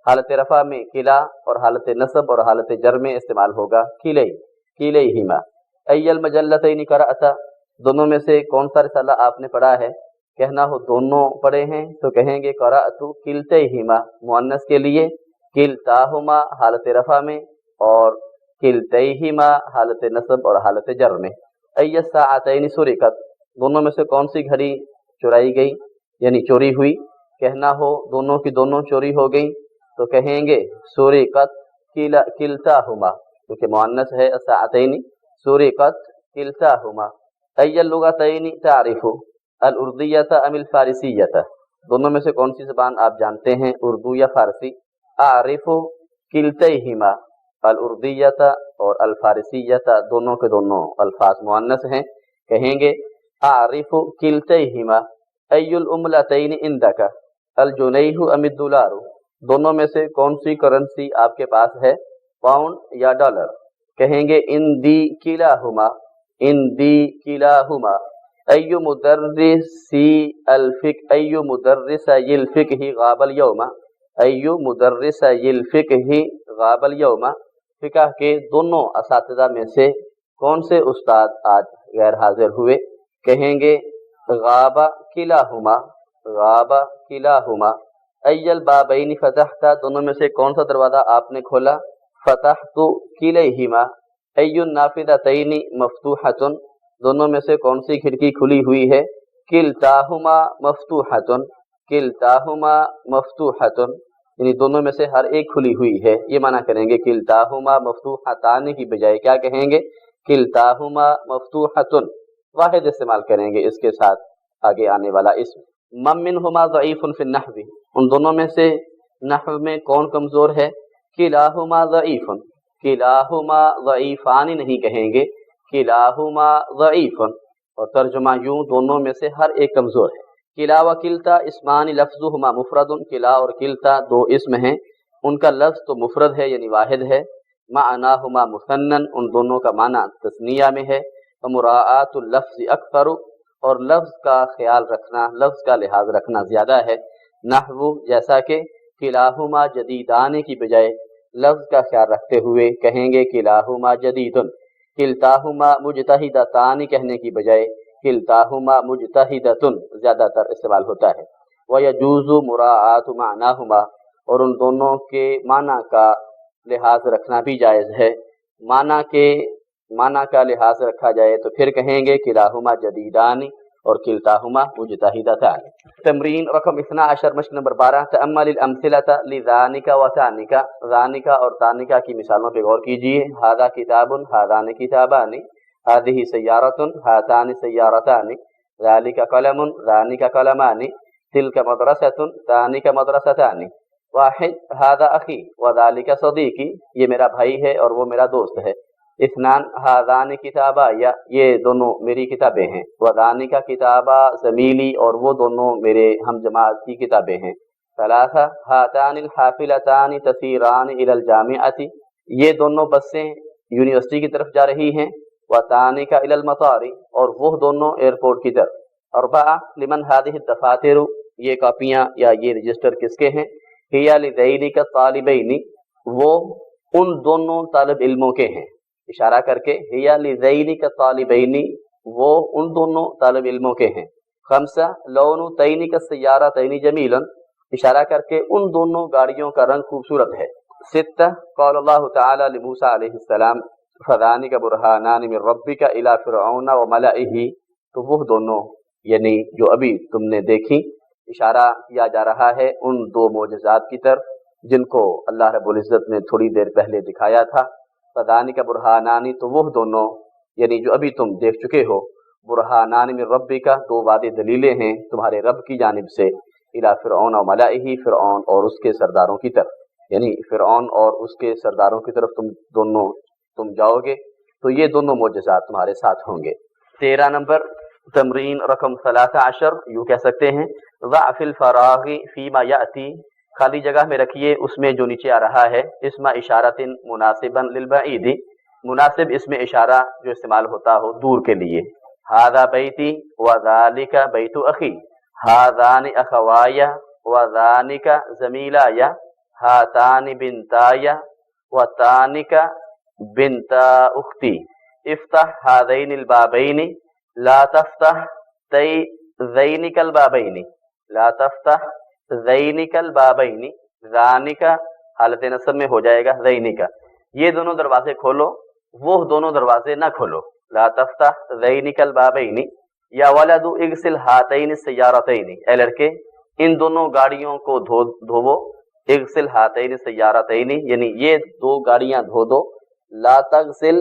हालत रफ़ा में किला और हालत नस्ब और हालत जर में इस्तेमाल होगा किलैहिमा। अय्यल मजल्लतैनि क़रअता, दोनों में से कौन सा रिसाला आपने पढ़ा है? कहना हो दोनों पढ़े हैं तो कहेंगे क़रअतु किलतैहिमा, मुअन्नस के लिए किलताहुमा हालत रफ़ा में और किलतैहिमा हालत नस्ब और हालत जर में। अय्य साअतैनि सुरिकत, दोनों में से कौन सी घड़ी चुराई गई यानी चोरी हुई? कहना हो दोनों की दोनों चोरी हो गई तो कहेंगे सुरिकत किलताहुमा, क्योंकि मुअन्नस है साअतैनि, सुरिकत किलताहुमा। अय्य लुगतैनि तारिफु अल उर्दियत अमिल फारिसियत, दोनों में से कौन सी ज़बान आप जानते हैं, उर्दू या फारसी? आरिफु किलतैहिमा, अल उर्दियत और अल फारसियत दोनों के दोनों अल्फाज मुअन्नस हैं, कहेंगे आरिफु किलतैहिमा। अय्युल उमलतैनि इंदका अल जुनैहु अमिद दुलारु, दोनों में से कौन सी करेंसी आपके पास है, पाउंड या डॉलर? कहेंगे इंदी किलाहुमा, इंदी किलाहुमा। अय्यु मुदर्रिसी अल फिक अय्यु मुदर्रिसिल फिक्हि गाबल यौमा, अय्यु मुदर्रिसिल फिक्हि गाबल यौमा, फिक़ह के दोनों असातिज़ा में से कौन से उस्ताद आज गैर हाजिर हुए? कहेंगे गाबा किलाहुमा, गाबा किलाहुमा। अय्यल बाबैनि फतहता, दोनों में से कौन सा दरवाज़ा आपने खोला? फतहतु किलैहिमा। अय्युन नाफिदतैनि मफ्तूहतुन, दोनों में से कौन सी खिड़की खुली हुई है? किलताहुमा मफ्तूहतुन, किलताहुमा मफ्तूहतुन, यानी दोनों में से हर एक खुली हुई है, ये माना करेंगे। किलताहुमा मफ्तूहतान की बजाय क्या कहेंगे? किलताहुमा मफ्तूहतुन, वाहिद इस्तेमाल करेंगे इसके साथ आगे आने वाला इसम। मम मिनहुमा ज़ईफ़ुन फ़िन नहवी, उन दोनों में से नहव में कौन कमज़ोर है? किलाहुमा ज़ईफ़ुन, किलाहुमा ज़ईफ़ानी नहीं कहेंगे, किलाहुमा ज़ईफ़ुन। और तर्जुमा यूँ, दोनों में से हर एक कमज़ोर है। किला व किल्ता इस्मानी लफ्ज़ुहुमा मुफ़रदुन, किला और किल्ता दो इसम हैं, उनका लफ्ज़ तो मुफ़रद है यानी वाहिद है। मानाहुमा मुसन्नन, उन दोनों का माना तस्निया में है। व मुराआतुल लफ्ज़ अक्सर, और लफ्ज़ का ख्याल रखना, लफ्ज़ का लिहाज रखना ज़्यादा है। नहवु, जैसा कि किलाहुमा जदीदान की बजाय लफ्ज़ का ख्याल रखते हुए कहेंगे किलाहुमा जदीदुन। किल्ताहुमा मुजतहिदतान कहने की बजाय किल्ताहुमा मुजतहिदतुन ज़्यादातर इस्तेमाल होता है। व यजूज़ु मुराआतु मानाहुमा, और उन दोनों के माना का लिहाज रखना भी जायज़ है। माना का लिहाज रखा जाए तो फिर कहेंगे किलाहुमा जदीदानी और किल्ताहुमा मुजतहिदतान। तमरीन रकम 12, मश्क नंबर 12। तअम्मलिल अम्सिलता लिज़ानिका व तानिका, ज़ानिका और तानिका की मिसालों पर गौर कीजिए। हादा किताबुन, हादानी किताबानी, हादिही सय्यारतुन, हातानी सय्यारतानी, ज़ालिका कलमुन, ज़ानिका कलमानी, तिलका मदरसतुन, तानिका मदरसतानी। वाहिद हादा अखी व ज़ालिका सदीकी, ये मेरा भाई है और वो मेरा दोस्त है। इस्नान हादानी किताबा, या ये दोनों मेरी किताबें हैं। वदानी का किताबा ज़मीली, और वो दोनों मेरे हम जमात की किताबें हैं। सलासा हातानिल हाफिलतानी तसीरान इलल जामिअती, ये दोनों बसें यूनिवर्सिटी की तरफ जा रही हैं। वतानी का इलल मतारी, और वो दोनों एयरपोर्ट की तरफ। अरबा लिमन हादिहि दफातिरु, ये कापियाँ या ये रजिस्टर किसके हैं? हिया लिदैनी का तालिबैनी, वो उन दोनों तालिब इल्मों के हैं। इशारा करके हिया लिदैनी का तालिबैनी, वो उन दोनों तालिब इल्मों के हैं। खमसा लौनु तैनी का सैयारा तैनी जमीलन, इशारा करके उन दोनों गाड़ियों का रंग खूबसूरत है। सित्ता क़ाल अल्लाह तआला लि मूसा अलैहिस्सलाम फदानिका बुरहानानि मिन रब्बिका इला फिरऔन व मलाइही, तो वो दोनों यानी जो अभी तुमने देखी, इशारा किया जा रहा है उन दो मोजज़ात की तरफ जिनको अल्लाह रब्बुल इज़्ज़त ने थोड़ी देर पहले दिखाया था। फदानिका बुरहानानि, तो वो दोनों यानी जो अभी तुम देख चुके हो, बुरहानानि मिन रब्बिका, दो वादे दलीलें हैं तुम्हारे रब की जानिब से, इला फिरऔन व मलाइही, फिरऔन और उसके सरदारों की तरफ, यानी फिरऔन और उसके सरदारों की तरफ तुम जाओगे तो ये दोनों मोजज़ात तुम्हारे साथ होंगे। 13 नंबर तमरीन रकम 13, यूँ कह सकते हैं ज़अफ़िल फ़राग़ि फ़ीमा याती, खाली जगह में रखिए उसमें जो नीचे आ रहा है, इसमा इशारतिन मुनासिबन लिल बईदी, मुनासिब इसमें इशारा जो इस्तेमाल होता हो दूर के लिए। हादा बैती व ज़ालिका बैतु अखी, हादानि अखवाया व ज़ानिका ज़मीलाया, हातानि बिनताया व तानिका बिनता उख्ती, इफ्तह हादैनिल बाबैनि ला तफ्तह ज़ैनिकल बाबैनि, ला तफ्तह ज़ैनिकल बाबैनि, ज़ानिका हालत नसब में हो जाएगा ज़ैनिका, ये दोनों दरवाजे खोलो, वो दोनों दरवाजे ना खोलो। ला तफ्तह ज़ैनिकल बाबैनि, या वलदु इगसिल हातैनि सय्यारतैनि, ए लड़के इन दोनों गाड़ियों को धोवो, इगसिल हातैनि सय्यारतैनि, यानी ये दो गाड़ियां धो दो। ला तगसिल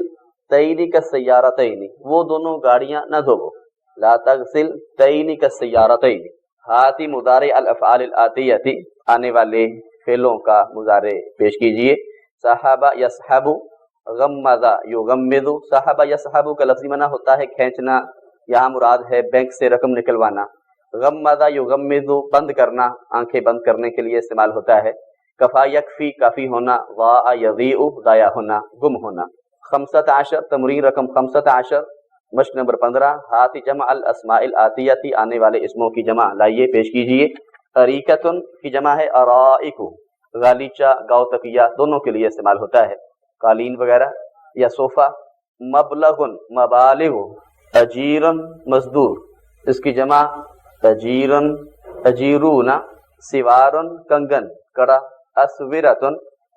तैनी का सय्यारतैनि, वो दोनों गाड़ियां न धोवो। ला तगसिल तैनी का सय्यारतैनि। हाती मुदारे अल अफ़आल अल आतियती, आने वाले फेलों का मुजारे पेश कीजिए। सहाबा यसहबु, गम्मदा युगम्मिदु, सहाबा यसहबु का लफ्ज़ी मना होता है खींचना, यहाँ मुराद है बैंक से रकम निकलवाना। गम्मदा युगम्मिदु, बंद करना, आंखें बंद करने के लिए इस्तेमाल होता है। कफ़ा यकफ़ी, काफ़ी होना। ज़ा यज़ीउ, ज़ाया होना, गुम होना। 15 तमरीन रकम 15, मश्क नंबर 15, हाथी जमा अल अस्माइल आतियती, आने वाले इसमों की जमा लाइए पेश कीजिए। अरीकतुन की जमा है अराइकु, गालीचा गाँव तकिया दोनों के लिए इस्तेमाल होता है, कालीन वगैरह या सोफ़ा। मबलगुन मबालिगु, अजीरन मजदूर, इसकी जमा अजीरन अजीरूना, सिवारन कंगन कड़ा। अस्विरतुन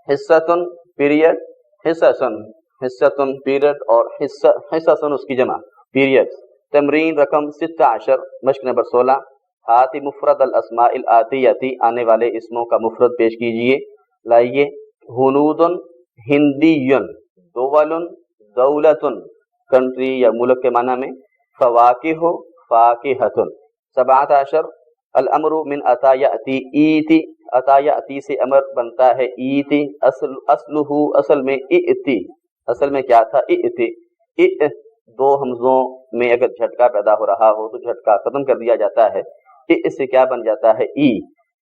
हिस्सतुन पीरियड, हिस्सतुन पीरियड और हिस्सतुन उसकी जमा पीरियड्स। तमरीन रकम 16, मश्क नंबर 16, हाथी मुफरद अल अस्माइल आतियती, आने वाले इसमों का मुफरद पेश कीजिए लाइए। हुनूदुन हिंदीयुन, दोवलुन दौलतुन, कंट्री या मुल्क के माना में। फवाकिहु फाकिहतुन। 17 अल अमरु मिन अता याती ईती, अता याती से अमर बनता है ईती। असलुहु, असल में इती, असल में क्या था इती। इ दो हमजों में अगर झटका पैदा हो रहा हो तो झटका खत्म कर दिया जाता है, इससे क्या बन जाता है ई।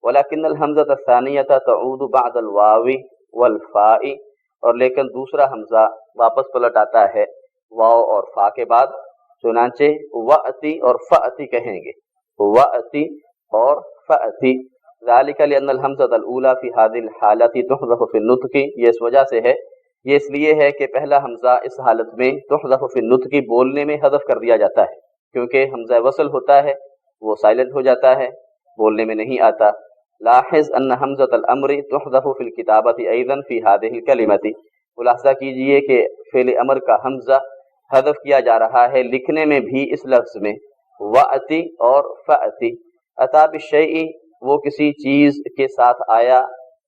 वलाकिन्नल हमज़त अस्सानियता तऊदु बअदल वावी वल फाई, और लेकिन दूसरा हमजा वापस पलट आता है वाव और फा के बाद, चुनांचे वअती और फअती कहेंगे, वअती और फअती। ज़ालिका लिअन्नल हमज़तल ऊला फी हादिल हालति तुहज़फ़ु फ़िन नुत्क़ि, ये इस वजह से है, ये इसलिए है कि पहला हमजा इस हालत में तुहज़फ़ु फ़िन नुत्क़ि, बोलने में हज़फ कर दिया जाता है, क्योंकि हमजा वसल होता है वो साइलेंट हो जाता है, बोलने में नहीं आता। लाहिज़ अन्न हमज़तल अम्रि तुहज़फ़ु फ़िल किताबति अयज़न फ़ी हादिहिल कलिमति, खुलासा कीजिए कि फ़ेल अमर का हमजा हज़फ किया जा रहा है लिखने में भी इस लफ्ज़ में, वअती और फअती। अता बिशैई, वो किसी चीज़ के साथ आया,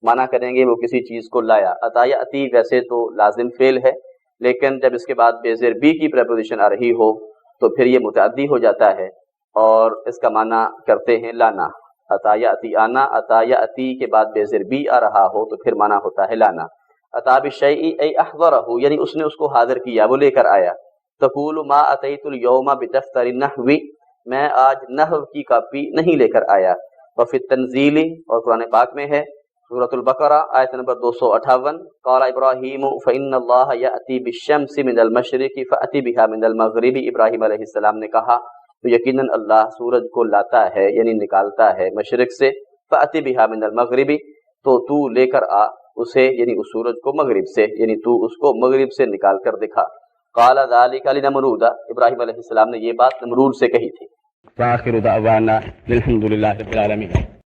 माना करेंगे वो किसी चीज़ को लाया। अताया अती वैसे तो लाजिम फेल है, लेकिन जब इसके बाद बेज़ेर बी की प्रपोजिशन आ रही हो तो फिर ये मुतअद्दी हो जाता है और इसका माना करते हैं लाना। अताया अती आना, अताया अती के बाद बेज़ेर बी आ रहा हो तो फिर माना होता है लाना। अता बिशैई ऐ अहज़रहु, यानी उसने उसको हाजिर किया, वो लेकर आया। तक़ूलु मा अतैतुल यौमा बिदफ्तरि नहवी, मैं आज नहव की कापी नहीं लेकर आया। वफ़ी तंज़ीली, और कुरान पाक में है सूरतुल बकरा आयत नंबर 258, क़ाला इब्राहीमु फ़इन्नल्लाह यअती बिश्शम्सि मिनल मशरिक़ि फ़अति बिहा मिनल मग़रिबि, इब्राहीम अलैहिस्सलाम ने कहा تو یقیناً اللہ سورج کو لاتا ہے یعنی نکالتا ہے مشرق سے، فأتی بہا من المغربی، تو تو لے کر آ اسے یعنی اس سورج کو مغرب سے، یعنی تو اس کو مغرب سے نکال کر دکھا۔ قال ذلک لنمرود، ابراہیم علیہ السلام نے یہ بات نمرود سے کہی تھی۔ وآخر دعوانا الحمد للہ رب العالمین۔